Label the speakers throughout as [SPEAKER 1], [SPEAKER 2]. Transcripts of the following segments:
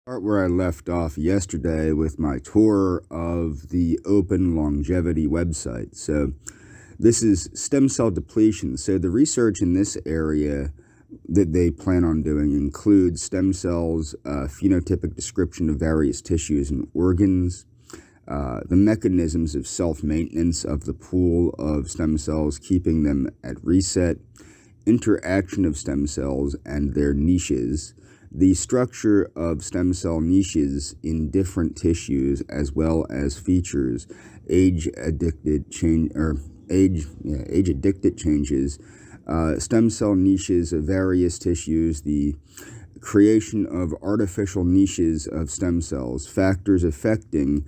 [SPEAKER 1] Start where I left off yesterday with my tour of the Openlongevity website. So this is stem cell depletion. So the research in this area that they plan on doing includes stem cells, phenotypic description of various tissues and organs, the mechanisms of self-maintenance of the pool of stem cells, keeping them at reset, interaction of stem cells and their niches, the structure of stem cell niches in different tissues, as well as features, age-addicted changes, stem cell niches of various tissues, the creation of artificial niches of stem cells, factors affecting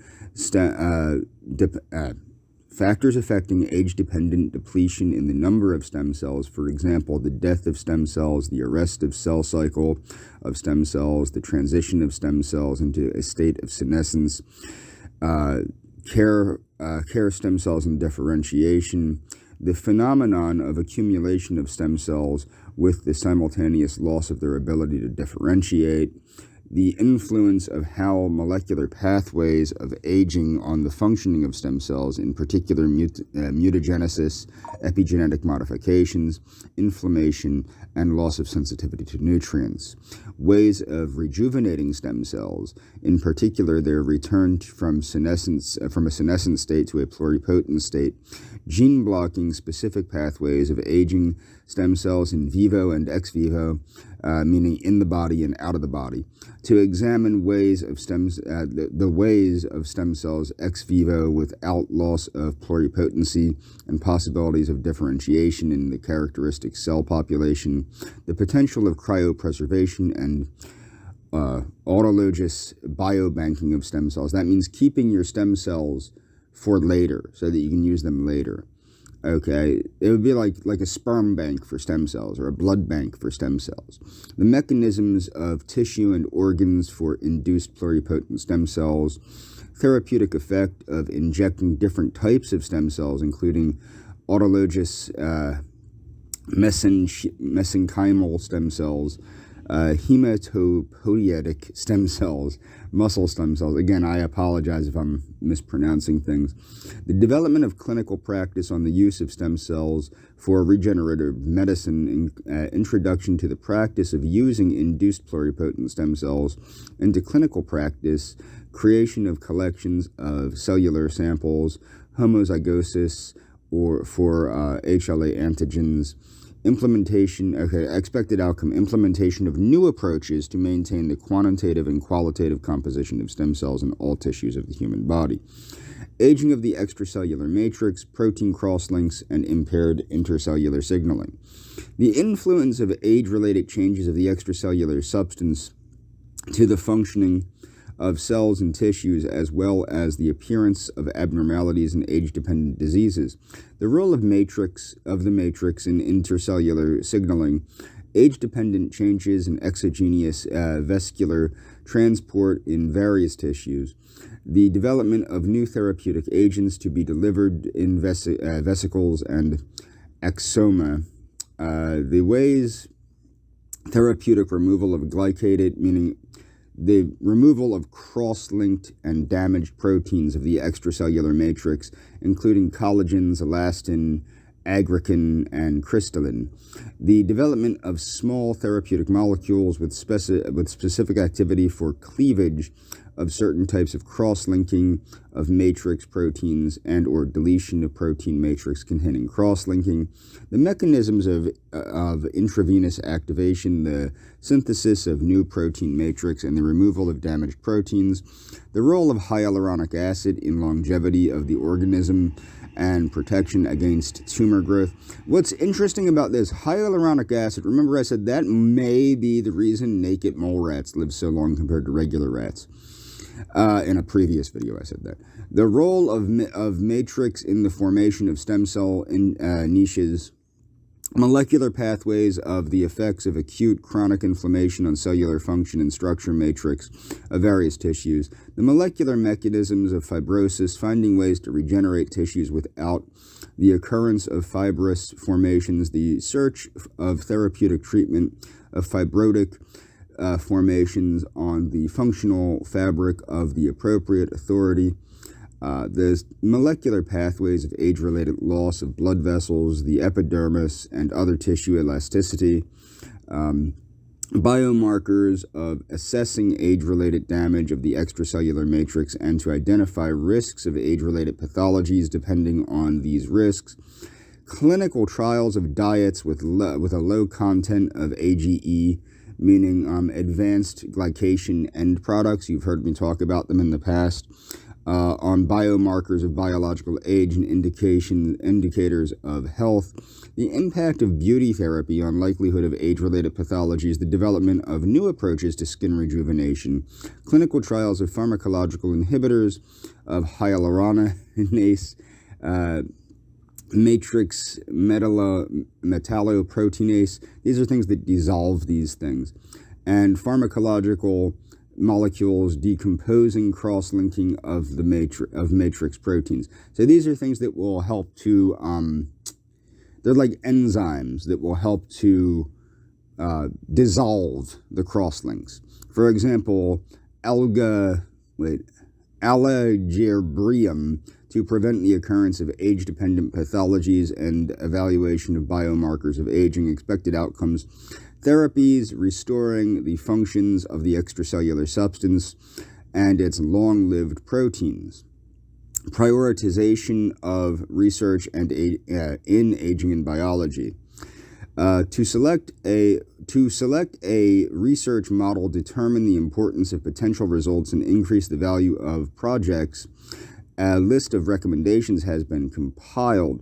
[SPEAKER 1] age-dependent depletion in the number of stem cells, for example, the death of stem cells, the arrest of cell cycle of stem cells, the transition of stem cells into a state of senescence, care stem cells and differentiation, the phenomenon of accumulation of stem cells with the simultaneous loss of their ability to differentiate, the influence of how molecular pathways of aging on the functioning of stem cells, in particular mutagenesis, epigenetic modifications, inflammation, and loss of sensitivity to nutrients. Ways of rejuvenating stem cells, in particular their return from a senescent state to a pluripotent state, gene blocking specific pathways of aging stem cells in vivo and ex vivo, meaning in the body and out of the body, to examine the ways of stem cells ex vivo without loss of pluripotency and possibilities of differentiation in the characteristic cell population, the potential of cryopreservation and autologous biobanking of stem cells. That means keeping your stem cells for later so that you can use them later. Okay, it would be like a sperm bank for stem cells or a blood bank for stem cells. The mechanisms of tissue and organs for induced pluripotent stem cells, therapeutic effect of injecting different types of stem cells, including autologous mesenchymal stem cells, hematopoietic stem cells, muscle stem cells. Again, I apologize if I'm mispronouncing things. The development of clinical practice on the use of stem cells for regenerative medicine, introduction to the practice of using induced pluripotent stem cells into clinical practice, creation of collections of cellular samples, homozygosis or for HLA antigens, expected outcome, implementation of new approaches to maintain the quantitative and qualitative composition of stem cells in all tissues of the human body, aging of the extracellular matrix, protein crosslinks, and impaired intercellular signaling. The influence of age-related changes of the extracellular substance to the functioning of cells and tissues, as well as the appearance of abnormalities and age-dependent diseases. The role of the matrix in intercellular signaling, age-dependent changes in exogenous vascular transport in various tissues, the development of new therapeutic agents to be delivered in vesicles and axoma, the ways therapeutic removal of glycated, meaning the removal of cross-linked and damaged proteins of the extracellular matrix, including collagens, elastin, aggrecan, and crystallin. The development of small therapeutic molecules with specific activity for cleavage of certain types of cross-linking of matrix proteins and or deletion of protein matrix containing cross-linking, the mechanisms of intravenous activation, the synthesis of new protein matrix, and the removal of damaged proteins, the role of hyaluronic acid in longevity of the organism and protection against tumor growth. What's interesting about this, hyaluronic acid, remember I said that may be the reason naked mole rats live so long compared to regular rats. In a previous video I said that. The role of matrix in the formation of stem cell niches, molecular pathways of the effects of acute chronic inflammation on cellular function and structure matrix of various tissues, the molecular mechanisms of fibrosis, finding ways to regenerate tissues without the occurrence of fibrous formations, the search of therapeutic treatment of fibrotic formations on the functional fabric of the appropriate authority. The molecular pathways of age-related loss of blood vessels, the epidermis, and other tissue elasticity. Biomarkers of assessing age-related damage of the extracellular matrix and to identify risks of age-related pathologies depending on these risks. Clinical trials of diets with a low content of AGE, meaning advanced glycation end products. You've heard me talk about them in the past. On biomarkers of biological age and indicators of health, the impact of beauty therapy on likelihood of age-related pathologies, the development of new approaches to skin rejuvenation, clinical trials of pharmacological inhibitors of hyaluronase, matrix metalloproteinase. These are things that dissolve these things. And pharmacological molecules decomposing cross-linking of the matrix proteins. So these are things that will help to, they're like enzymes that will help to dissolve the cross-links. For example, allogerbrium to prevent the occurrence of age-dependent pathologies and evaluation of biomarkers of aging, expected outcomes, therapies restoring the functions of the extracellular substance and its long-lived proteins, prioritization of research and in aging and biology. To select a research model, determine the importance of potential results, and increase the value of projects. A list of recommendations has been compiled.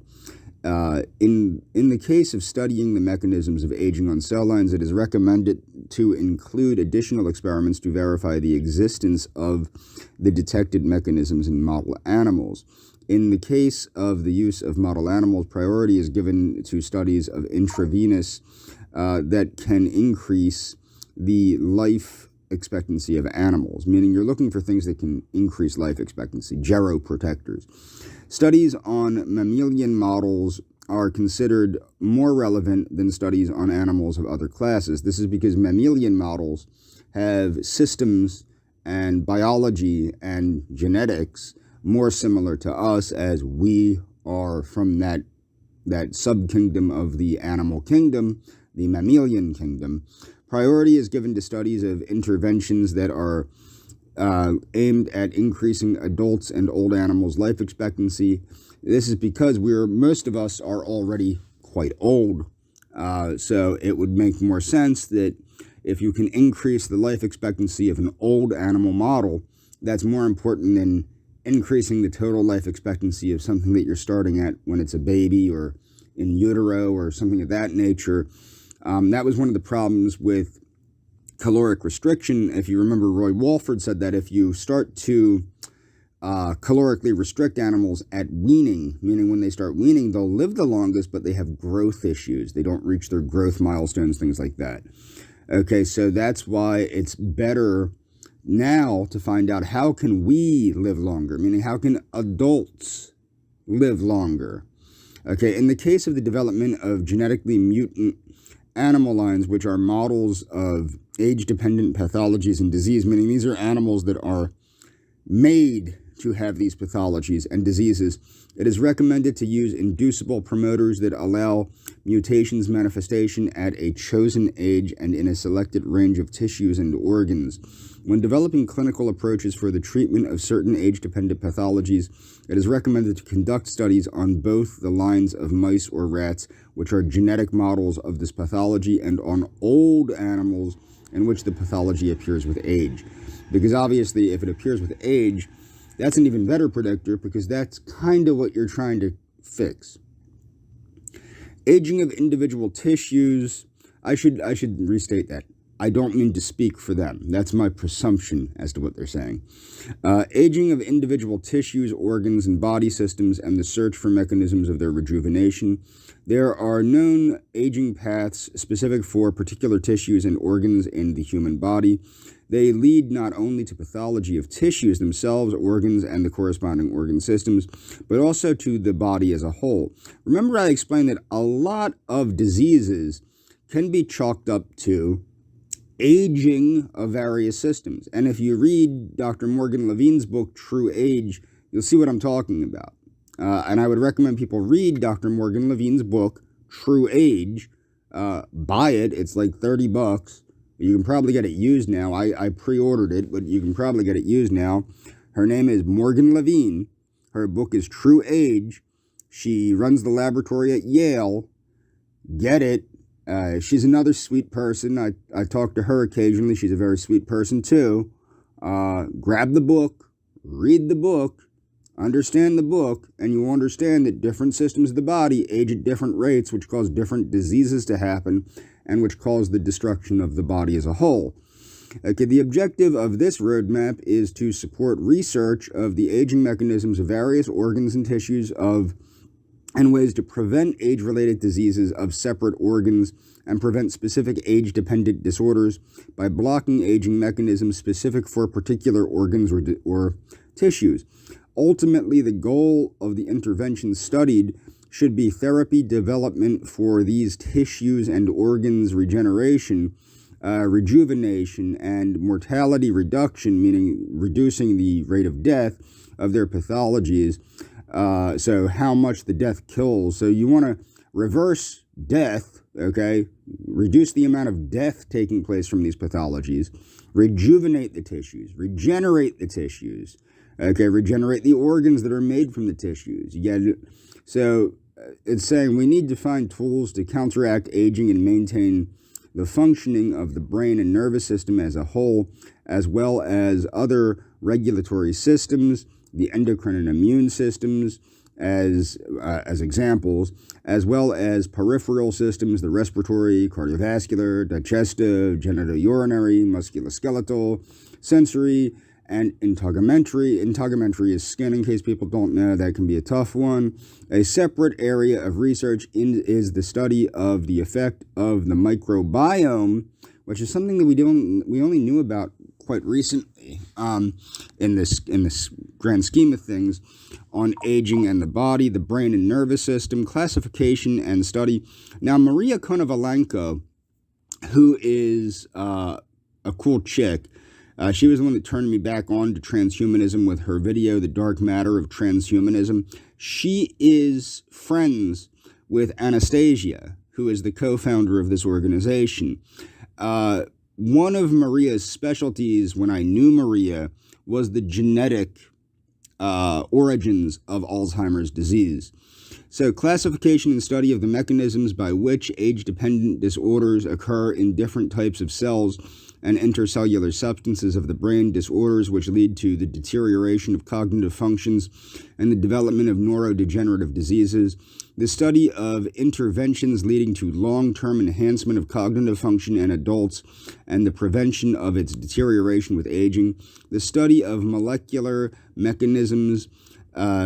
[SPEAKER 1] In the case of studying the mechanisms of aging on cell lines, it is recommended to include additional experiments to verify the existence of the detected mechanisms in model animals. In the case of the use of model animals, priority is given to studies of intravenous that can increase the life expectancy of animals, meaning you're looking for things that can increase life expectancy, geroprotectors. Studies on mammalian models are considered more relevant than studies on animals of other classes. This is because mammalian models have systems and biology and genetics more similar to us, as we are from that subkingdom of the animal kingdom, the mammalian kingdom. Priority is given to studies of interventions that are aimed at increasing adults and old animals' life expectancy. This is because most of us are already quite old. So it would make more sense that if you can increase the life expectancy of an old animal model, that's more important than increasing the total life expectancy of something that you're starting at when it's a baby or in utero or something of that nature. That was one of the problems with caloric restriction. If you remember, Roy Walford said that if you start to calorically restrict animals at weaning, meaning when they start weaning, they'll live the longest, but they have growth issues. They don't reach their growth milestones, things like that. Okay, so that's why it's better now to find out how can we live longer, meaning how can adults live longer. Okay, in the case of the development of genetically mutant animal lines, which are models of age-dependent pathologies and disease, meaning these are animals that are made to have these pathologies and diseases, it is recommended to use inducible promoters that allow mutations manifestation at a chosen age and in a selected range of tissues and organs. When developing clinical approaches for the treatment of certain age-dependent pathologies, it is recommended to conduct studies on both the lines of mice or rats, which are genetic models of this pathology, and on old animals in which the pathology appears with age. Because obviously, if it appears with age, that's an even better predictor, because that's kind of what you're trying to fix. Aging of individual tissues, I should restate that. I don't mean to speak for them. That's my presumption as to what they're saying. Aging of individual tissues, organs, and body systems, and the search for mechanisms of their rejuvenation. There are known aging paths specific for particular tissues and organs in the human body. They lead not only to pathology of tissues themselves, organs, and the corresponding organ systems, but also to the body as a whole. Remember, I explained that a lot of diseases can be chalked up to aging of various systems. And if you read Dr. Morgan Levine's book, True Age, you'll see what I'm talking about. And I would recommend people read Dr. Morgan Levine's book, True Age. Buy it. It's like $30. You can probably get it used now. I pre-ordered it, but you can probably get it used now. Her name is Morgan Levine. Her book is True Age. She runs the laboratory at Yale. Get it. She's another sweet person. I talk to her occasionally. She's a very sweet person too. Grab the book, read the book, understand the book, and you understand that different systems of the body age at different rates, which cause different diseases to happen, and which cause the destruction of the body as a whole. Okay, the objective of this roadmap is to support research of the aging mechanisms of various organs and tissues and ways to prevent age-related diseases of separate organs and prevent specific age-dependent disorders by blocking aging mechanisms specific for particular organs or tissues. Ultimately, the goal of the intervention studied should be therapy development for these tissues and organs, regeneration, rejuvenation, and mortality reduction, meaning reducing the rate of death of their pathologies. So how much the death kills. So you want to reverse death, okay? Reduce the amount of death taking place from these pathologies. Rejuvenate the tissues. Regenerate the tissues. Okay, regenerate the organs that are made from the tissues. You get it? So it's saying we need to find tools to counteract aging and maintain the functioning of the brain and nervous system as a whole, as well as other regulatory systems, the endocrine and immune systems as examples, as well as peripheral systems, the respiratory, cardiovascular, digestive, genitourinary, musculoskeletal, sensory, and integumentary. Integumentary is skin, in case people don't know. That can be a tough one. A separate area of research is the study of the effect of the microbiome, which is something that we only knew about quite recently in this grand scheme of things, on aging and the body, the brain and nervous system, classification and study. Now, Maria Konovalenko, who is a cool chick, she was the one that turned me back on to transhumanism with her video, The Dark Matter of Transhumanism. She is friends with Anastasia, who is the co-founder of this organization. One of Maria's specialties when I knew Maria was the genetic origins of Alzheimer's disease. So classification and study of the mechanisms by which age-dependent disorders occur in different types of cells and intercellular substances of the brain, disorders which lead to the deterioration of cognitive functions and the development of neurodegenerative diseases, the study of interventions leading to long-term enhancement of cognitive function in adults and the prevention of its deterioration with aging, the study of molecular mechanisms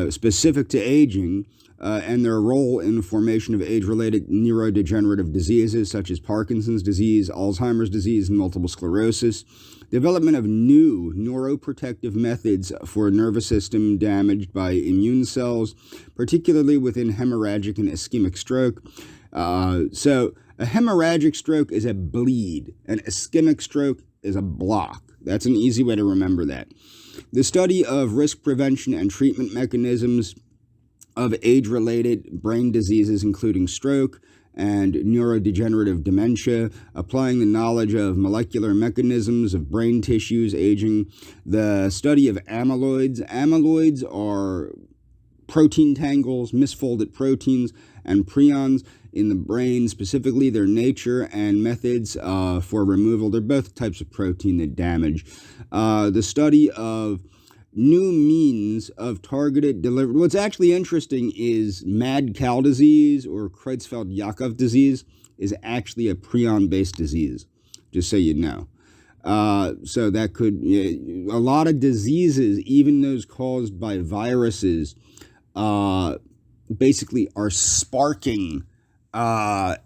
[SPEAKER 1] specific to aging, and their role in the formation of age-related neurodegenerative diseases such as Parkinson's disease, Alzheimer's disease, and multiple sclerosis, development of new neuroprotective methods for nervous system damaged by immune cells, particularly within hemorrhagic and ischemic stroke. So a hemorrhagic stroke is a bleed. An ischemic stroke is a block. That's an easy way to remember that. The study of risk prevention and treatment mechanisms of age-related brain diseases, including stroke and neurodegenerative dementia, applying the knowledge of molecular mechanisms of brain tissues aging, the study of amyloids. Amyloids are protein tangles, misfolded proteins, and prions in the brain, specifically their nature and methods for removal. They're both types of protein that damage. The study of new means of targeted delivery. What's actually interesting is mad cow disease, or Creutzfeldt-Jakob disease, is actually a prion-based disease, just so you know. So that could, a lot of diseases, even those caused by viruses, basically are sparking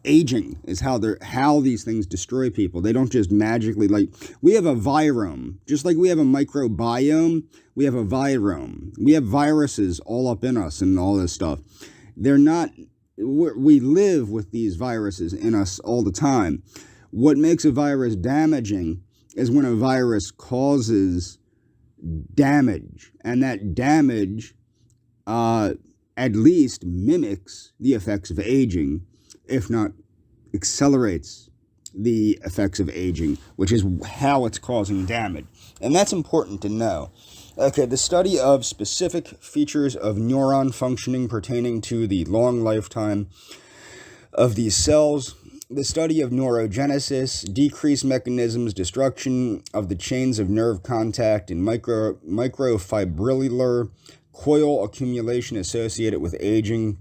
[SPEAKER 1] aging, is how these things destroy people. They don't just magically, like, we have a virome, just like we have a microbiome, we have a virome. We have viruses all up in us and all this stuff. We live with these viruses in us all the time. What makes a virus damaging is when a virus causes damage, and that damage at least mimics the effects of aging, if not accelerates the effects of aging, which is how it's causing damage. And that's important to know. Okay, the study of specific features of neuron functioning pertaining to the long lifetime of these cells, the study of neurogenesis, decreased mechanisms, destruction of the chains of nerve contact, and microfibrillar coil accumulation associated with aging,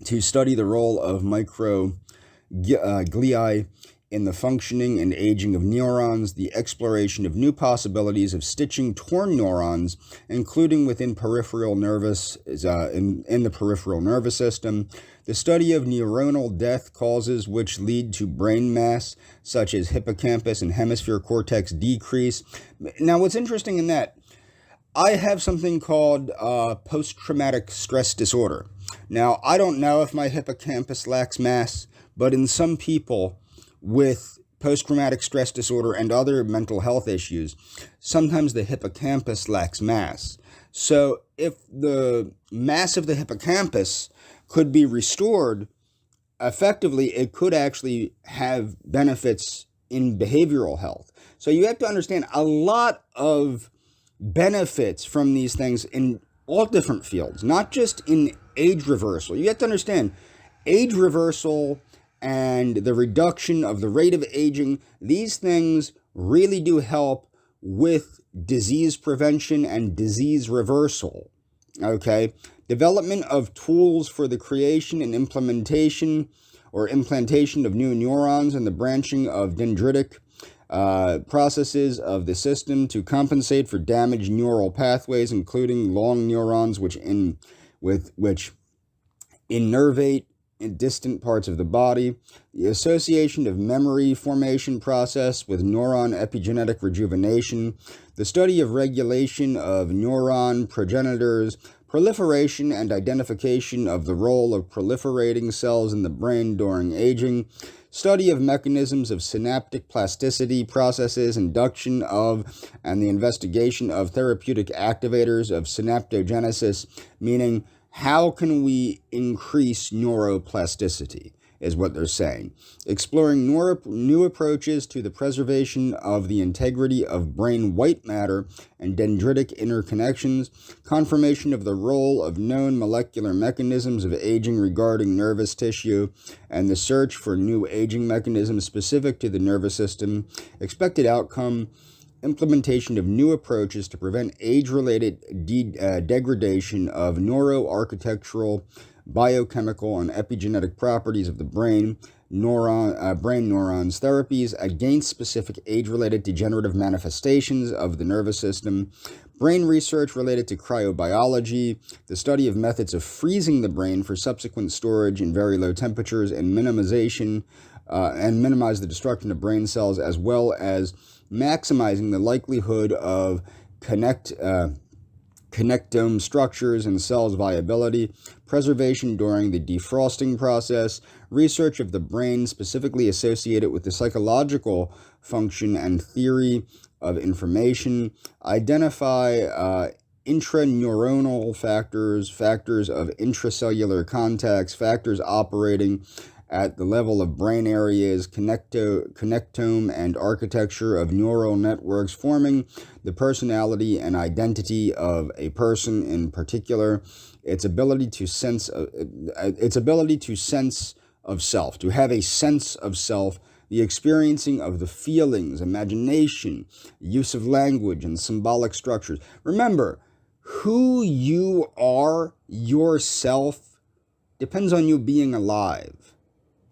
[SPEAKER 1] to study the role of microgliae in the functioning and aging of neurons, the exploration of new possibilities of stitching torn neurons, including within peripheral nervous in the peripheral nervous system, the study of neuronal death causes which lead to brain mass, such as hippocampus and hemisphere cortex decrease. Now, what's interesting in that, I have something called post-traumatic stress disorder. Now, I don't know if my hippocampus lacks mass, but in some people with post-traumatic stress disorder and other mental health issues, sometimes the hippocampus lacks mass. So if the mass of the hippocampus could be restored effectively, it could actually have benefits in behavioral health. So you have to understand a lot of benefits from these things in all different fields, not just in age reversal. You have to understand age reversal and the reduction of the rate of aging. These things really do help with disease prevention and disease reversal. Okay, development of tools for the creation and implementation of new neurons and the branching of dendritic processes of the system to compensate for damaged neural pathways, including long neurons which innervate in distant parts of the body, the association of memory formation process with neuron epigenetic rejuvenation, the study of regulation of neuron progenitors, proliferation and identification of the role of proliferating cells in the brain during aging, study of mechanisms of synaptic plasticity processes, induction of, and the investigation of therapeutic activators of synaptogenesis, meaning how can we increase neuroplasticity, is what they're saying. Exploring new approaches to the preservation of the integrity of brain white matter and dendritic interconnections, confirmation of the role of known molecular mechanisms of aging regarding nervous tissue, and the search for new aging mechanisms specific to the nervous system, expected outcome, implementation of new approaches to prevent age-related degradation of neuroarchitectural, biochemical, and epigenetic properties of the brain neurons, therapies against specific age-related degenerative manifestations of the nervous system, brain research related to cryobiology, the study of methods of freezing the brain for subsequent storage in very low temperatures and minimize the destruction of brain cells, as well as maximizing the likelihood of connectome structures and cells' viability, preservation during the defrosting process, research of the brain specifically associated with the psychological function and theory of information, identify intraneuronal factors of intracellular contacts, factors operating at the level of brain areas, connectome and architecture of neural networks forming the personality and identity of a person in particular, its ability to sense of self, to have a sense of self, the experiencing of the feelings, imagination, use of language and symbolic structures. Remember, who you are yourself depends on you being alive.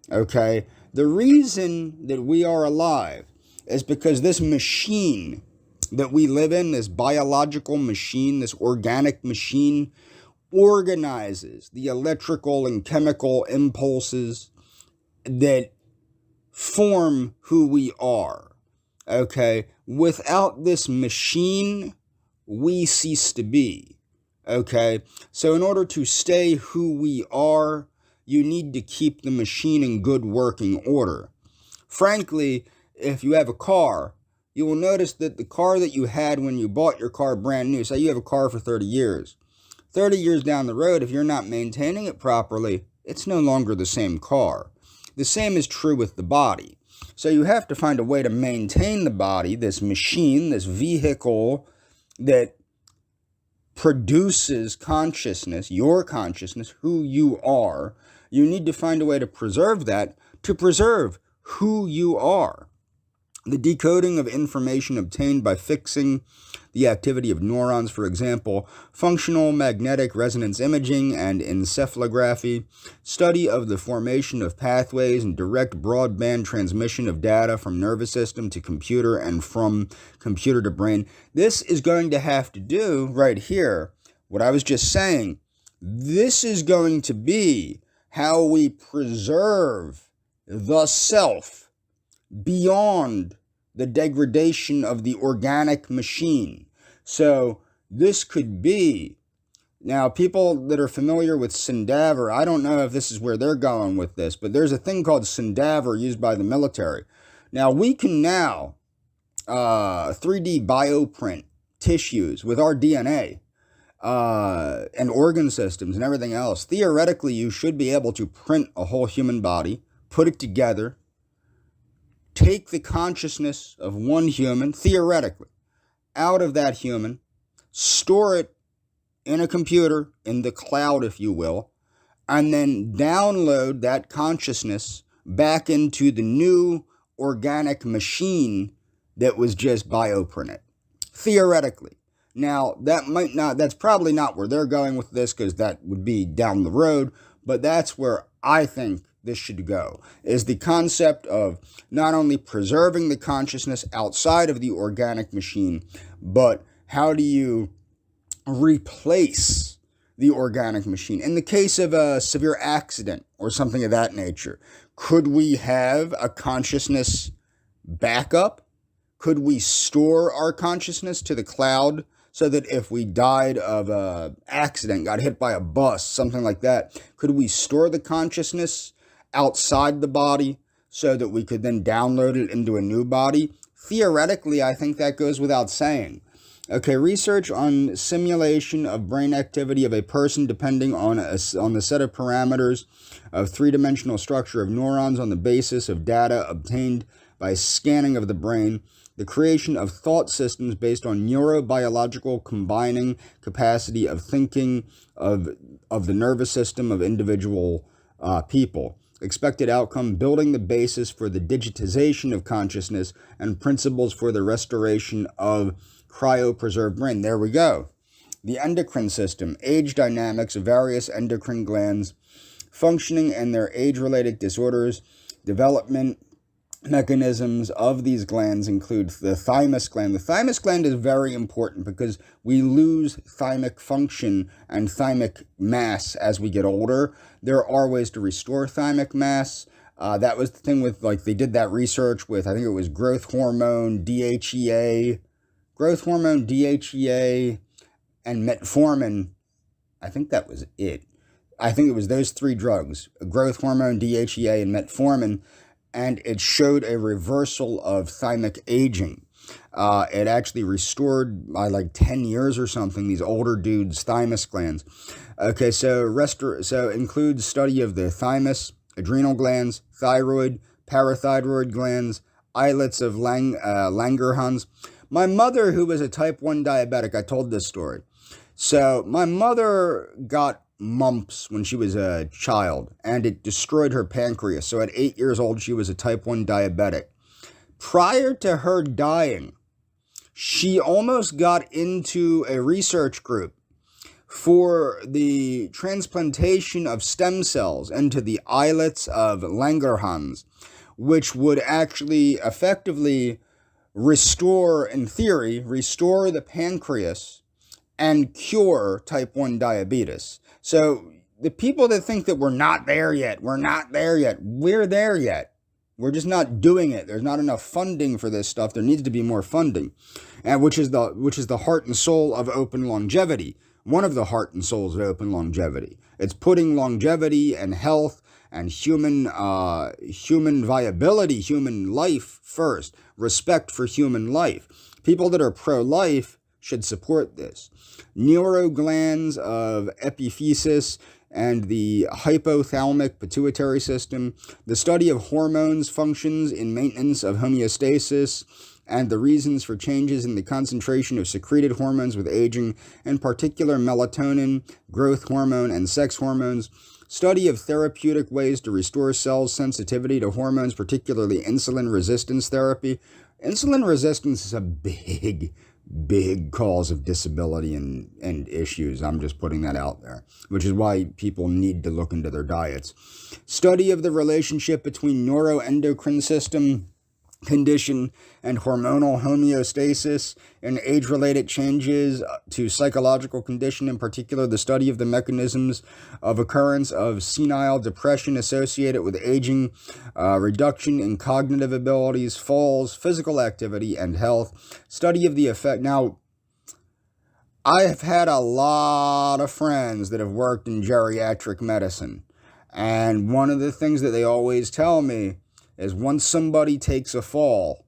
[SPEAKER 1] Okay, the reason that we are alive is because this machine that we live in, this biological machine, this organic machine, organizes the electrical and chemical impulses that form who we are. Okay, without this machine, we cease to be. Okay, so in order to stay who we are, you need to keep the machine in good working order. Frankly, if you have a car, you will notice that the car that you had when you bought your car brand new, say you have a car for 30 years, 30 years down the road, if you're not maintaining it properly, it's no longer the same car. The same is true with the body. So you have to find a way to maintain the body, this machine, this vehicle that produces consciousness, your consciousness, who you are. You need to find a way to preserve that, to preserve who you are. The decoding of information obtained by fixing the activity of neurons, for example, functional magnetic resonance imaging and encephalography, study of the formation of pathways and direct broadband transmission of data from nervous system to computer and from computer to brain. This is going to have to do right here, what I was just saying. This is going to be how we preserve the self beyond the degradation of the organic machine. So this could be, now people that are familiar with Sindaver, I don't know if this is where they're going with this, but there's a thing called Sindaver used by the military. Now we can now 3D bioprint tissues with our DNA and organ systems and everything else. Theoretically, you should be able to print a whole human body, put it together, take the consciousness of one human, theoretically, out of that human, store it in a computer, in the cloud, if you will, and then download that consciousness back into the new organic machine that was just bioprinted. Theoretically. Now, that's probably not where they're going with this, because that would be down the road, but that's where I think this should go, is the concept of not only preserving the consciousness outside of the organic machine, but how do you replace the organic machine? In the case of a severe accident or something of that nature, could we have a consciousness backup? Could we store our consciousness to the cloud so that if we died of an accident, got hit by a bus, something like that, could we store the consciousness outside the body so that we could then download it into a new body? Theoretically, I think that goes without saying. Okay, research on simulation of brain activity of a person depending on the set of parameters of three-dimensional structure of neurons on the basis of data obtained by scanning of the brain. The creation of thought systems based on neurobiological combining capacity of thinking of the nervous system of individual people. Expected outcome, building the basis for the digitization of consciousness and principles for the restoration of cryopreserved brain. There we go. The endocrine system, age dynamics of various endocrine glands, functioning and their age-related disorders, development mechanisms of these glands include the thymus gland. The thymus gland is very important because we lose thymic function and thymic mass as we get older. There are ways to restore thymic mass. That was the thing with, like, they did that research with, I think it was growth hormone, DHEA, and metformin. I think that was it. I think it was those three drugs, growth hormone, DHEA, and metformin, and it showed a reversal of thymic aging. It actually restored by like 10 years or something these older dudes' thymus glands. Okay, so includes study of the thymus, adrenal glands, thyroid, parathyroid glands, islets of Langerhans. My mother, who was a type 1 diabetic, I told this story. So my mother got mumps when she was a child, and it destroyed her pancreas. So at 8 years old, she was a type 1 diabetic. Prior to her dying, she almost got into a research group for the transplantation of stem cells into the islets of Langerhans, which would actually effectively restore, in theory, restore the pancreas and cure type 1 diabetes. So the people that think that we're there yet. We're there yet. We're just not doing it. There's not enough funding for this stuff. There needs to be more funding, and which is the heart and soul of Openlongevity. One of the heart and souls of Openlongevity. It's putting longevity and health and human viability, human life first, respect for human life. People that are pro-life should support this. Neuroglands of epiphysis and the hypothalamic pituitary system, the study of hormones functions in maintenance of homeostasis, and the reasons for changes in the concentration of secreted hormones with aging, in particular melatonin, growth hormone, and sex hormones. Study of therapeutic ways to restore cells' sensitivity to hormones, particularly insulin resistance therapy. Insulin resistance is a big cause of disability and issues. I'm just putting that out there, which is why people need to look into their diets. Study of the relationship between neuroendocrine system condition and hormonal homeostasis and age-related changes to psychological condition, in particular the study of the mechanisms of occurrence of senile depression associated with aging, reduction in cognitive abilities, falls, physical activity, and health. Study of the effect. Now, I have had a lot of friends that have worked in geriatric medicine, and one of the things that they always tell me is once somebody takes a fall,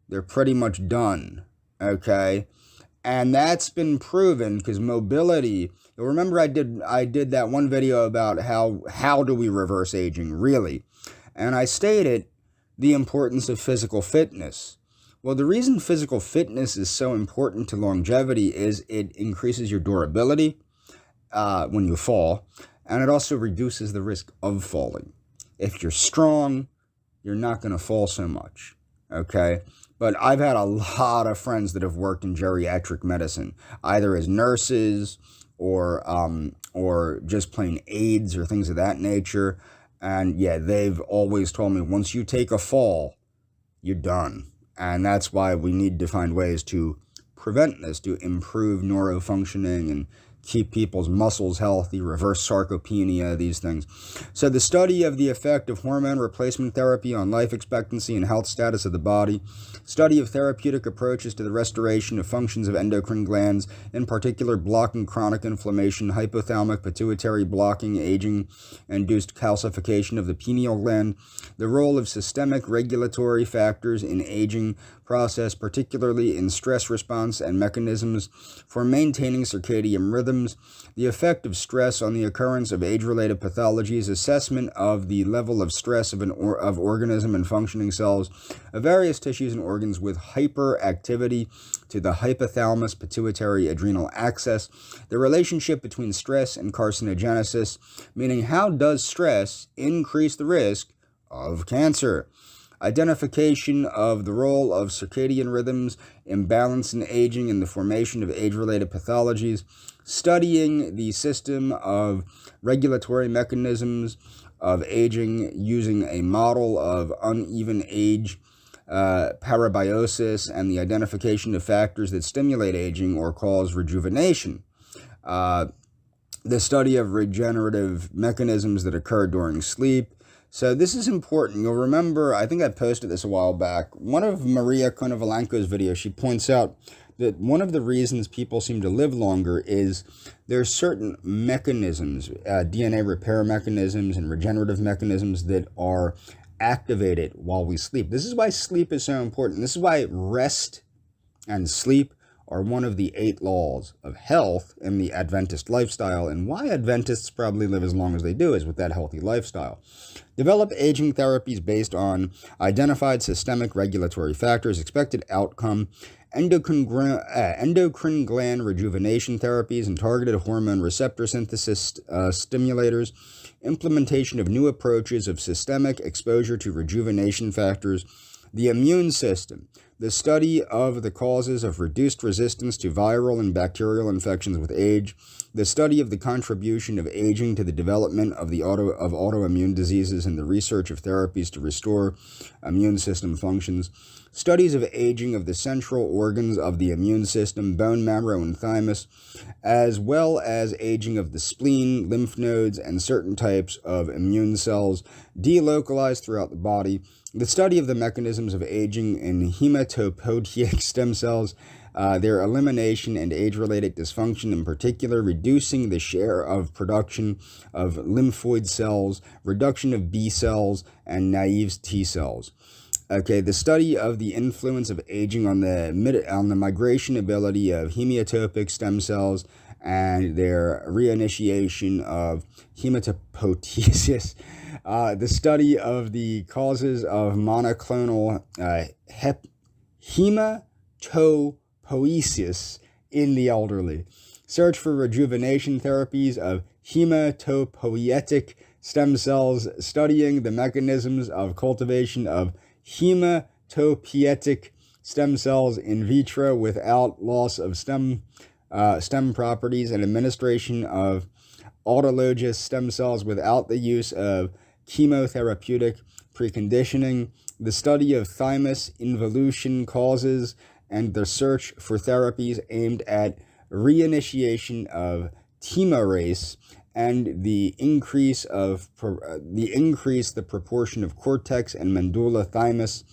[SPEAKER 1] they're pretty much done, okay? And that's been proven because mobility, you'll remember I did that one video about how do we reverse aging, really? And I stated the importance of physical fitness. Well, the reason physical fitness is so important to longevity is it increases your durability when you fall, and it also reduces the risk of falling. If you're strong, you're not going to fall so much, okay? But I've had a lot of friends that have worked in geriatric medicine, either as nurses or just plain aides or things of that nature. And yeah, they've always told me once you take a fall, you're done. And that's why we need to find ways to prevent this, to improve neurofunctioning and keep people's muscles healthy, reverse sarcopenia, these things. So the study of the effect of hormone replacement therapy on life expectancy and health status of the body, study of therapeutic approaches to the restoration of functions of endocrine glands, in particular blocking chronic inflammation, hypothalamic pituitary blocking, aging-induced calcification of the pineal gland, the role of systemic regulatory factors in aging process, particularly in stress response and mechanisms for maintaining circadian rhythms, the effect of stress on the occurrence of age-related pathologies, assessment of the level of stress of organism and functioning cells of various tissues and organs with hyperactivity to the hypothalamus pituitary adrenal axis, the relationship between stress and carcinogenesis, meaning how does stress increase the risk of cancer? Identification of the role of circadian rhythms, imbalance in aging, and the formation of age-related pathologies, studying the system of regulatory mechanisms of aging using a model of uneven age, parabiosis, and the identification of factors that stimulate aging or cause rejuvenation. The study of regenerative mechanisms that occur during sleep. So this is important. You'll remember, I think I posted this a while back, one of Maria Konovalenko's videos, she points out that one of the reasons people seem to live longer is there's certain mechanisms, DNA repair mechanisms and regenerative mechanisms that are activated while we sleep. This is why sleep is so important. This is why rest and sleep are one of the 8 laws of health in the Adventist lifestyle, and why Adventists probably live as long as they do is with that healthy lifestyle. Develop aging therapies based on identified systemic regulatory factors, expected outcome, endocrine gland rejuvenation therapies, and targeted hormone receptor synthesis stimulators, implementation of new approaches of systemic exposure to rejuvenation factors, the immune system, the study of the causes of reduced resistance to viral and bacterial infections with age, the study of the contribution of aging to the development of autoimmune diseases and the research of therapies to restore immune system functions, studies of aging of the central organs of the immune system, bone marrow and thymus, as well as aging of the spleen, lymph nodes, and certain types of immune cells delocalized throughout the body, the study of the mechanisms of aging in hematopoietic stem cells, their elimination and age-related dysfunction, in particular, reducing the share of production of lymphoid cells, reduction of B cells, and naive T cells. Okay, the study of the influence of aging on the migration ability of hematopoietic stem cells and their reinitiation of hematopoiesis. The study of the causes of monoclonal hematopoiesis in the elderly. Search for rejuvenation therapies of hematopoietic stem cells, studying the mechanisms of cultivation of hematopoietic stem cells in vitro without loss of stem properties, and administration of autologous stem cells without the use of chemotherapeutic preconditioning, the study of thymus involution causes, and the search for therapies aimed at reinitiation of telomerase, and the increase the proportion of cortex and medulla thymus,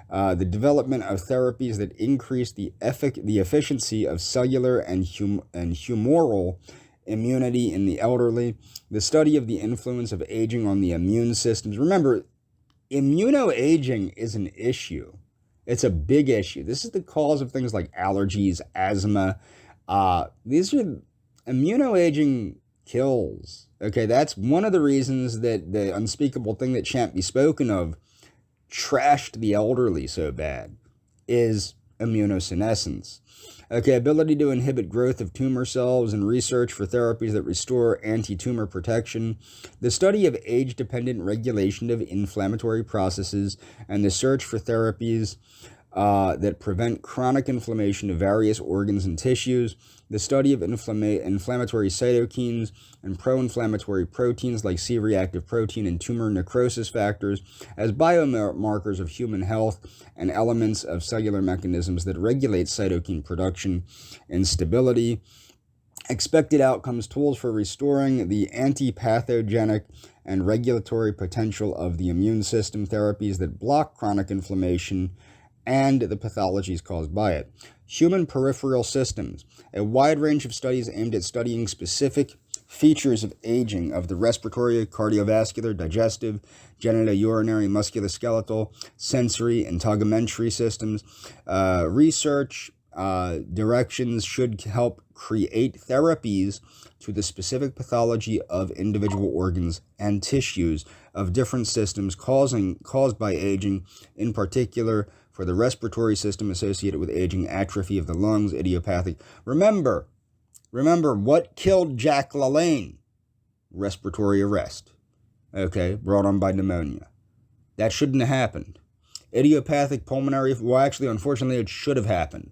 [SPEAKER 1] the development of therapies that increase the efficiency of cellular and humoral immunity in the elderly, the study of the influence of aging on the immune systems. Remember, immunoaging is an issue. It's a big issue. This is the cause of things like allergies, asthma. These are immunoaging kills. Okay, that's one of the reasons that the unspeakable thing that shan't be spoken of trashed the elderly so bad is immunosenescence. Okay, ability to inhibit growth of tumor cells and research for therapies that restore anti-tumor protection, the study of age-dependent regulation of inflammatory processes, and the search for therapies that prevent chronic inflammation of various organs and tissues, the study of inflammatory cytokines and pro-inflammatory proteins like C-reactive protein and tumor necrosis factors as biomarkers of human health and elements of cellular mechanisms that regulate cytokine production and stability. Expected outcomes, tools for restoring the antipathogenic and regulatory potential of the immune system, therapies that block chronic inflammation and the pathologies caused by it. Human peripheral systems, a wide range of studies aimed at studying specific features of aging of the respiratory, cardiovascular, digestive, genitourinary, musculoskeletal, sensory, and tegumentary systems. Research directions should help create therapies to the specific pathology of individual organs and tissues of different systems caused by aging, in particular for the respiratory system associated with aging, atrophy of the lungs, idiopathic. Remember what killed Jack LaLanne? Respiratory arrest. Okay, brought on by pneumonia. That shouldn't have happened. Idiopathic pulmonary, well, actually, unfortunately, it should have happened.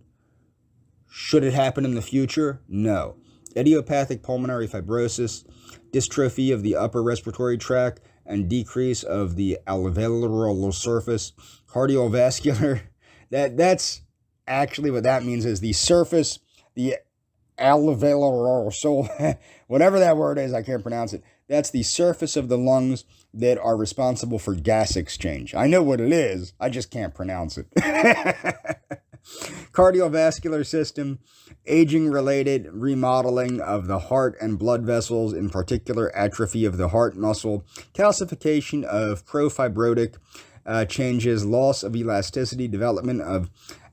[SPEAKER 1] Should it happen in the future? No. Idiopathic pulmonary fibrosis, dystrophy of the upper respiratory tract, and decrease of the alveolar surface. Cardiovascular, that's actually what that means is the surface, the alveolar, so whatever that word is, I can't pronounce it. That's the surface of the lungs that are responsible for gas exchange. I know what it is, I just can't pronounce it. Cardiovascular system, aging-related remodeling of the heart and blood vessels, in particular atrophy of the heart muscle, calcification of profibrotic changes, loss of elasticity, development of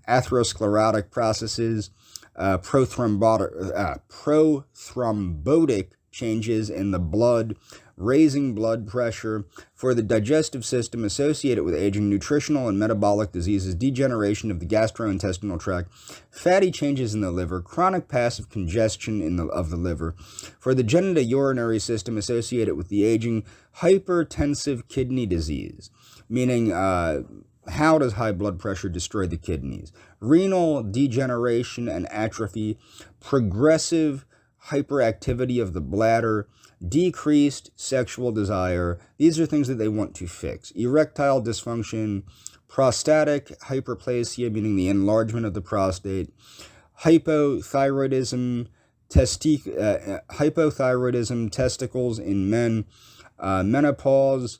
[SPEAKER 1] atherosclerotic processes, prothrombotic changes in the blood, raising blood pressure. For the digestive system associated with aging, nutritional and metabolic diseases, degeneration of the gastrointestinal tract, fatty changes in the liver, chronic passive congestion of the liver. For the genitourinary system associated with the aging, hypertensive kidney disease, meaning how does high blood pressure destroy the kidneys? Renal degeneration and atrophy, progressive hyperactivity of the bladder, decreased sexual desire. These are things that they want to fix. Erectile dysfunction, prostatic hyperplasia, meaning the enlargement of the prostate, hypothyroidism, testicles in men, menopause,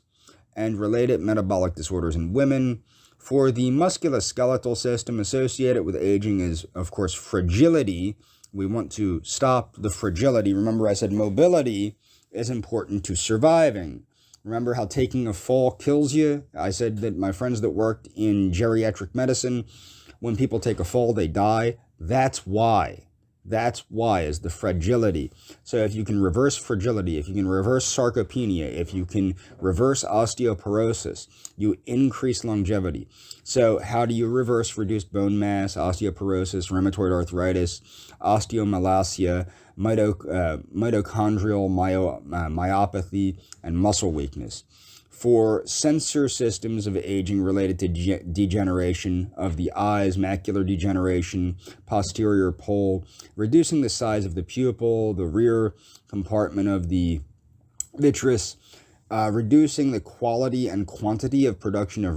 [SPEAKER 1] and related metabolic disorders in women. For the musculoskeletal system, associated with aging is, of course, fragility. We want to stop the fragility. Remember, I said mobility is important to surviving. Remember how taking a fall kills you? I said that my friends that worked in geriatric medicine, when people take a fall, they die. That's why. That's why, is the fragility. So if you can reverse fragility, if you can reverse sarcopenia, if you can reverse osteoporosis, you increase longevity. So how do you reverse reduced bone mass, osteoporosis, rheumatoid arthritis, osteomalacia, mitochondrial myopathy, and muscle weakness? For sensor systems of aging related to degeneration of the eyes, macular degeneration, posterior pole, reducing the size of the pupil, the rear compartment of the vitreous, reducing the quality and quantity of production of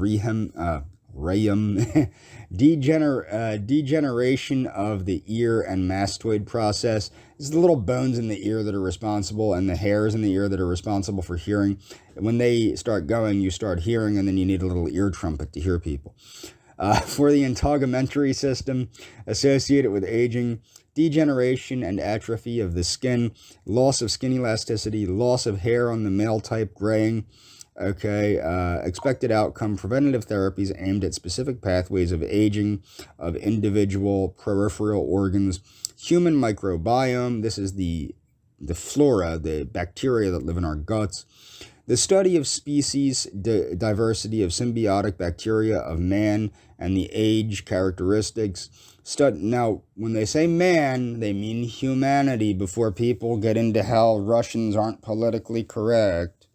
[SPEAKER 1] degeneration of the ear and mastoid process. It's the little bones in the ear that are responsible, and the hairs in the ear that are responsible for hearing. When they start going, you start hearing, and then you need a little ear trumpet to hear people. For the integumentary system associated with aging, degeneration and atrophy of the skin, loss of skin elasticity, loss of hair on the male type, graying. Expected outcome, preventative therapies aimed at specific pathways of aging of individual peripheral organs, human microbiome. This is the flora, the bacteria that live in our guts. The study of species diversity of symbiotic bacteria of man and the age characteristics. Now, when they say man, they mean humanity, before people get into how Russians aren't politically correct.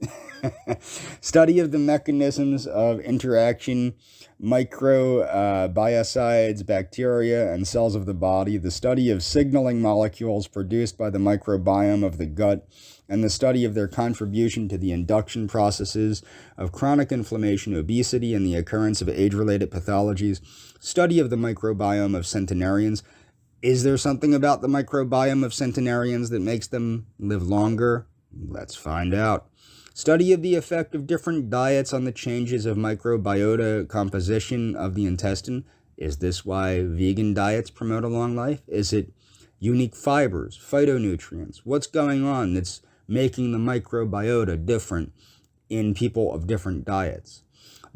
[SPEAKER 1] Study of the mechanisms of interaction, microbiocides, bacteria, and cells of the body. The study of signaling molecules produced by the microbiome of the gut, and the study of their contribution to the induction processes of chronic inflammation, obesity, and the occurrence of age-related pathologies. Study of the microbiome of centenarians. Is there something about the microbiome of centenarians that makes them live longer? Let's find out. Study of the effect of different diets on the changes of microbiota composition of the intestine. Is this why vegan diets promote a long life? Is it unique fibers, phytonutrients? What's going on that's making the microbiota different in people of different diets?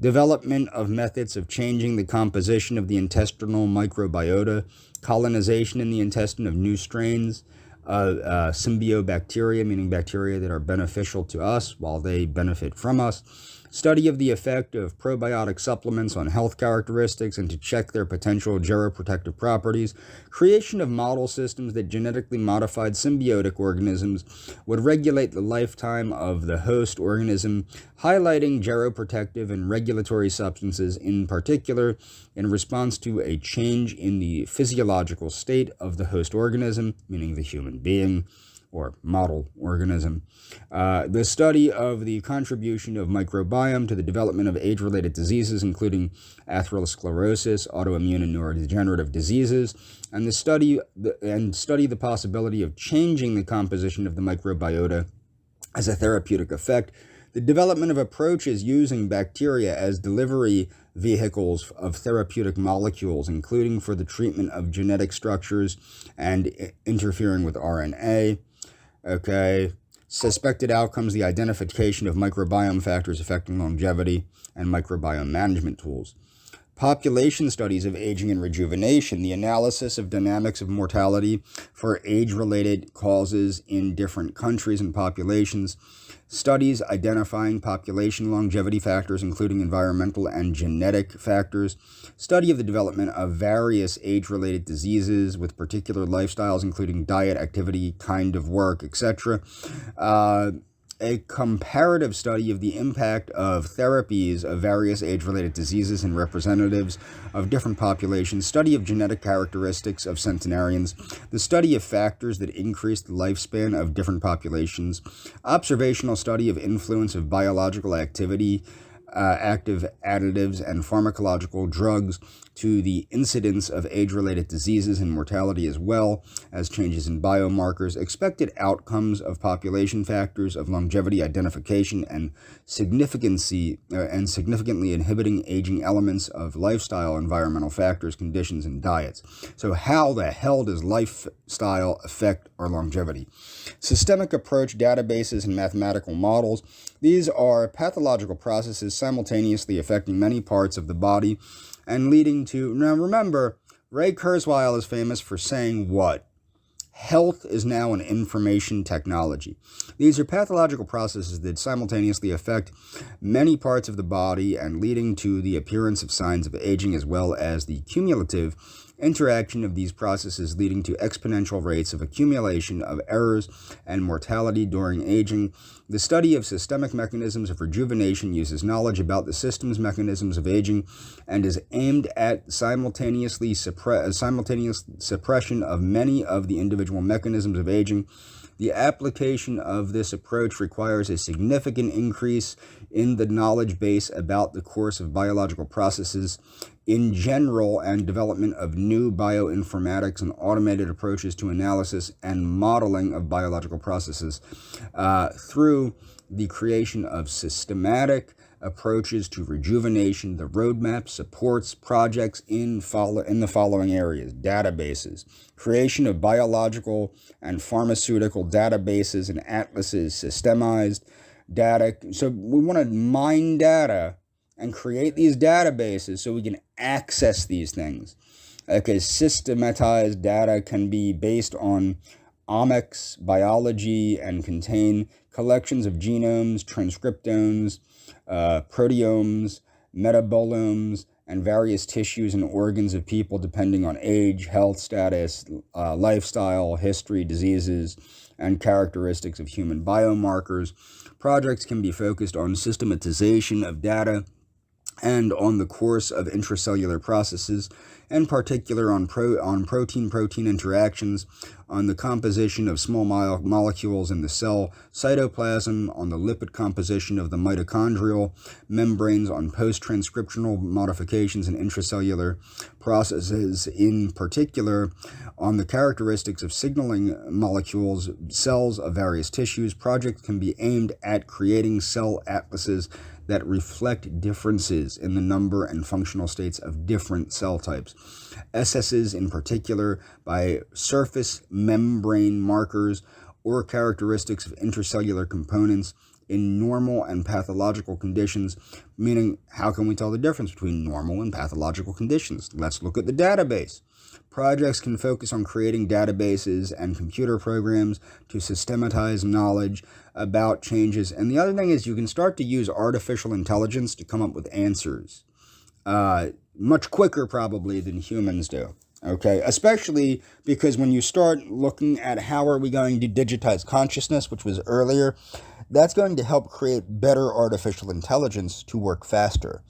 [SPEAKER 1] Development of methods of changing the composition of the intestinal microbiota, colonization in the intestine of new strains, symbiobacteria, meaning bacteria that are beneficial to us while they benefit from us. Study of the effect of probiotic supplements on health characteristics and to check their potential geroprotective properties. Creation of model systems that genetically modified symbiotic organisms would regulate the lifetime of the host organism, highlighting geroprotective and regulatory substances in particular in response to a change in the physiological state of the host organism, meaning the human being or model organism. The study of the contribution of microbiome to the development of age-related diseases, including atherosclerosis, autoimmune and neurodegenerative diseases, and study the possibility of changing the composition of the microbiota as a therapeutic effect. The development of approaches using bacteria as delivery vehicles of therapeutic molecules, including for the treatment of genetic structures and interfering with RNA. Suspected outcomes, the identification of microbiome factors affecting longevity, and microbiome management tools. Population studies of aging and rejuvenation, the analysis of dynamics of mortality for age-related causes in different countries and populations. Studies identifying population longevity factors, including environmental and genetic factors. Study of the development of various age-related diseases with particular lifestyles, including diet, activity, kind of work, etc. A comparative study of the impact of therapies of various age-related diseases in representatives of different populations, study of genetic characteristics of centenarians, the study of factors that increase the lifespan of different populations, observational study of influence of biological activity active additives and pharmacological drugs to the incidence of age-related diseases and mortality, as well as changes in biomarkers, expected outcomes of population factors of longevity identification, and significantly inhibiting aging elements of lifestyle, environmental factors, conditions, and diets. So how the hell does lifestyle affect our longevity? Systemic approach databases and mathematical models. These are pathological processes simultaneously affecting many parts of the body and leading to, now remember, Ray Kurzweil is famous for saying what? Health is now an information technology. These are pathological processes that simultaneously affect many parts of the body and leading to the appearance of signs of aging, as well as the cumulative interaction of these processes leading to exponential rates of accumulation of errors and mortality during aging. The study of systemic mechanisms of rejuvenation uses knowledge about the system's mechanisms of aging and is aimed at simultaneous suppression of many of the individual mechanisms of aging. The application of this approach requires a significant increase in the knowledge base about the course of biological processes in general and development of new bioinformatics and automated approaches to analysis and modeling of biological processes through the creation of systematic approaches to rejuvenation. The roadmap supports projects in the following areas: databases, creation of biological and pharmaceutical databases and atlases, systemized data. So we want to mine data and create these databases so we can access these things. Okay, systematized data can be based on omics, biology, and contain collections of genomes, transcriptomes, proteomes, metabolomes, and various tissues and organs of people depending on age, health status, lifestyle, history, diseases, and characteristics of human biomarkers. Projects can be focused on systematization of data and on the course of intracellular processes, in particular on protein-protein interactions, on the composition of small molecules in the cell cytoplasm, on the lipid composition of the mitochondrial membranes, on post-transcriptional modifications in intracellular processes, in particular on the characteristics of signaling molecules, cells of various tissues. Projects can be aimed at creating cell atlases that reflect differences in the number and functional states of different cell types. SSs in particular by surface membrane markers or characteristics of intracellular components in normal and pathological conditions, meaning how can we tell the difference between normal and pathological conditions? Let's look at the database. Projects can focus on creating databases and computer programs to systematize knowledge about changes. And the other thing is you can start to use artificial intelligence to come up with answers much quicker probably than humans do. Okay, especially because when you start looking at how are we going to digitize consciousness, which was earlier, that's going to help create better artificial intelligence to work faster.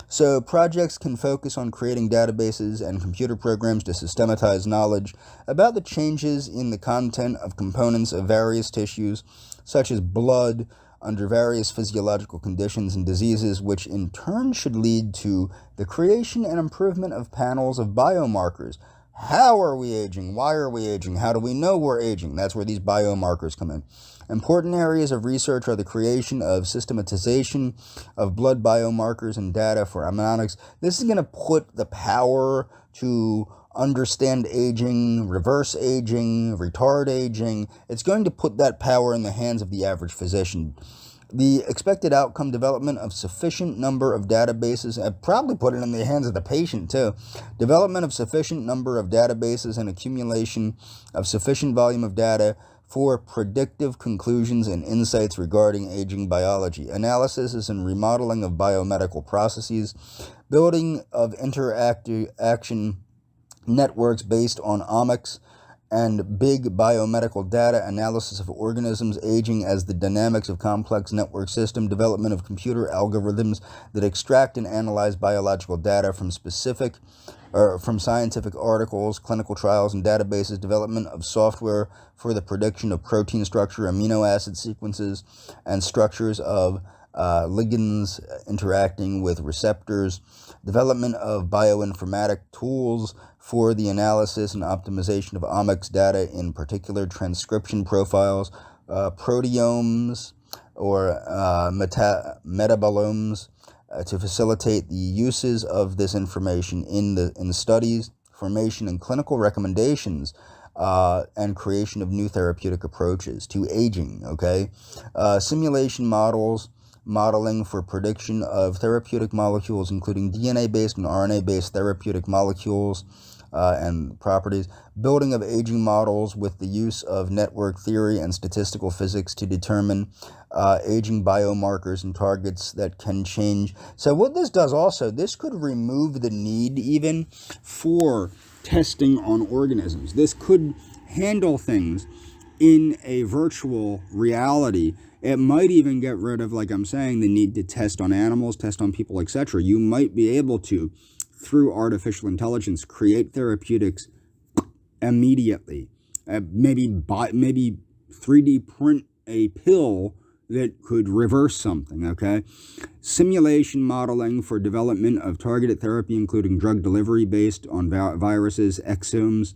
[SPEAKER 1] So projects can focus on creating databases and computer programs to systematize knowledge about the changes in the content of components of various tissues, such as blood, under various physiological conditions and diseases, which in turn should lead to the creation and improvement of panels of biomarkers. How are we aging? Why are we aging? How do we know we're aging? That's where these biomarkers come in. Important areas of research are the creation of systematization of blood biomarkers and data for mnemonics. This is going to put the power to understand aging, reverse aging, retard aging. It's going to put that power in the hands of the average physician. The expected outcome development of sufficient number of databases, I'd probably put it in the hands of the patient too. Development of sufficient number of databases and accumulation of sufficient volume of data for predictive conclusions and insights regarding aging biology. Analysis and remodeling of biomedical processes. Building of interaction networks based on omics and big biomedical data, analysis of organisms aging as the dynamics of complex network system, development of computer algorithms that extract and analyze biological data from scientific articles, clinical trials, and databases, development of software for the prediction of protein structure, amino acid sequences, and structures of ligands interacting with receptors, development of bioinformatic tools for the analysis and optimization of omics data, in particular transcription profiles, proteomes, or metabolomes, to facilitate the uses of this information in the studies, formation, and clinical recommendations, and creation of new therapeutic approaches to aging. Simulation modeling for prediction of therapeutic molecules, including DNA-based and RNA-based therapeutic molecules and properties. Building of aging models with the use of network theory and statistical physics to determine aging biomarkers and targets that can change. So what this does also, this could remove the need even for testing on organisms. This could handle things in a virtual reality. It might even get rid of, like I'm saying, the need to test on animals, test on people, etc. You might be able to, through artificial intelligence, create therapeutics immediately. Maybe 3D print a pill that could reverse something, Simulation modeling for development of targeted therapy, including drug delivery based on viruses, exomes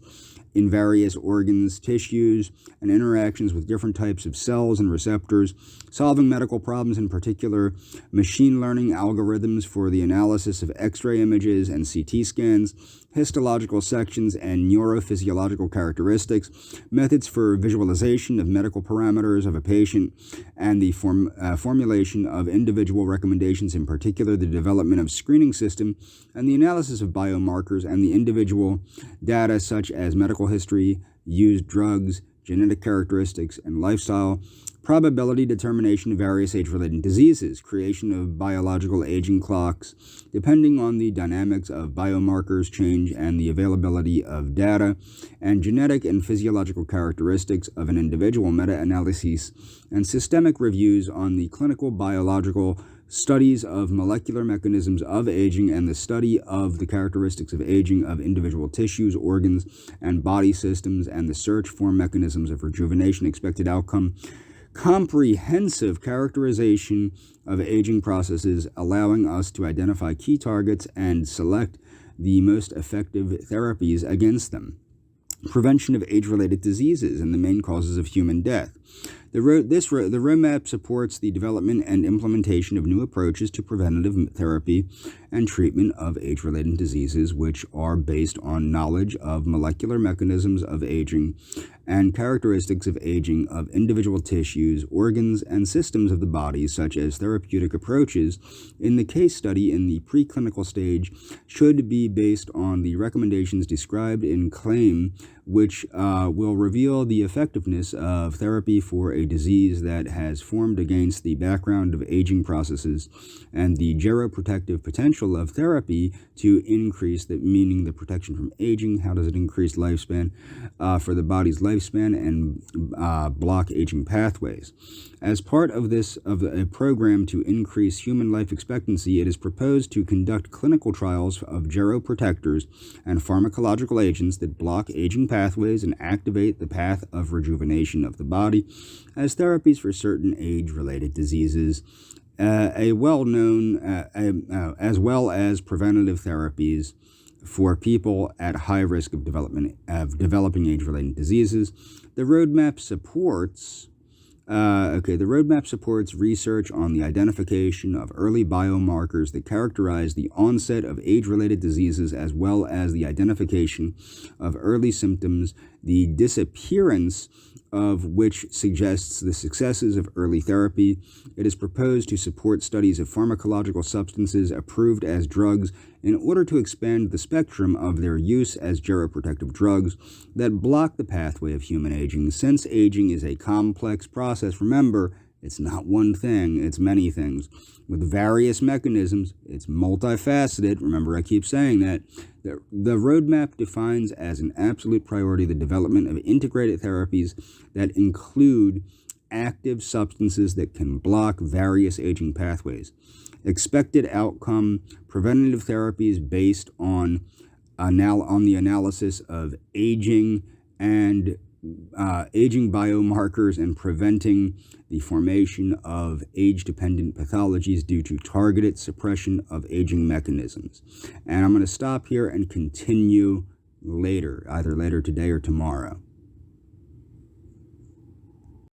[SPEAKER 1] in various organs, tissues, and interactions with different types of cells and receptors, solving medical problems, in particular machine learning algorithms for the analysis of X-ray images and CT scans, histological sections and neurophysiological characteristics, methods for visualization of medical parameters of a patient, and the formulation of individual recommendations, in particular the development of screening system and the analysis of biomarkers and the individual data such as medical history, used drugs, genetic characteristics, and lifestyle, probability determination of various age-related diseases, creation of biological aging clocks, depending on the dynamics of biomarkers change and the availability of data, and genetic and physiological characteristics of an individual, meta-analyses, and systemic reviews on the clinical biological studies of molecular mechanisms of aging and the study of the characteristics of aging of individual tissues, organs, and body systems, and the search for mechanisms of rejuvenation, expected outcome, comprehensive characterization of aging processes, allowing us to identify key targets and select the most effective therapies against them. Prevention of age-related diseases and the main causes of human death. The roadmap supports the development and implementation of new approaches to preventative therapy and treatment of age-related diseases, which are based on knowledge of molecular mechanisms of aging and characteristics of aging of individual tissues, organs, and systems of the body, such as therapeutic approaches in the case study in the preclinical stage should be based on the recommendations described in claim, which will reveal the effectiveness of therapy for a disease that has formed against the background of aging processes, and the geroprotective potential of therapy to increase meaning the protection from aging. How does it increase lifespan for the body's lifespan and block aging pathways? As part of a program to increase human life expectancy, it is proposed to conduct clinical trials of geroprotectors and pharmacological agents that block aging pathways and activate the path of rejuvenation of the body as therapies for certain age-related diseases, as well as preventative therapies for people at high risk of developing age-related diseases. The roadmap supports research on the identification of early biomarkers that characterize the onset of age-related diseases, as well as the identification of early symptoms, the disappearance of which suggests the successes of early therapy. It is proposed to support studies of pharmacological substances approved as drugs in order to expand the spectrum of their use as geroprotective drugs that block the pathway of human aging. Since aging is a complex process, remember, it's not one thing, it's many things. With various mechanisms, it's multifaceted. Remember, I keep saying that. The roadmap defines as an absolute priority the development of integrated therapies that include active substances that can block various aging pathways. Expected outcome, preventative therapies based on the analysis of aging and aging biomarkers and preventing the formation of age-dependent pathologies due to targeted suppression of aging mechanisms. And I'm going to stop here and continue later, either later today or tomorrow.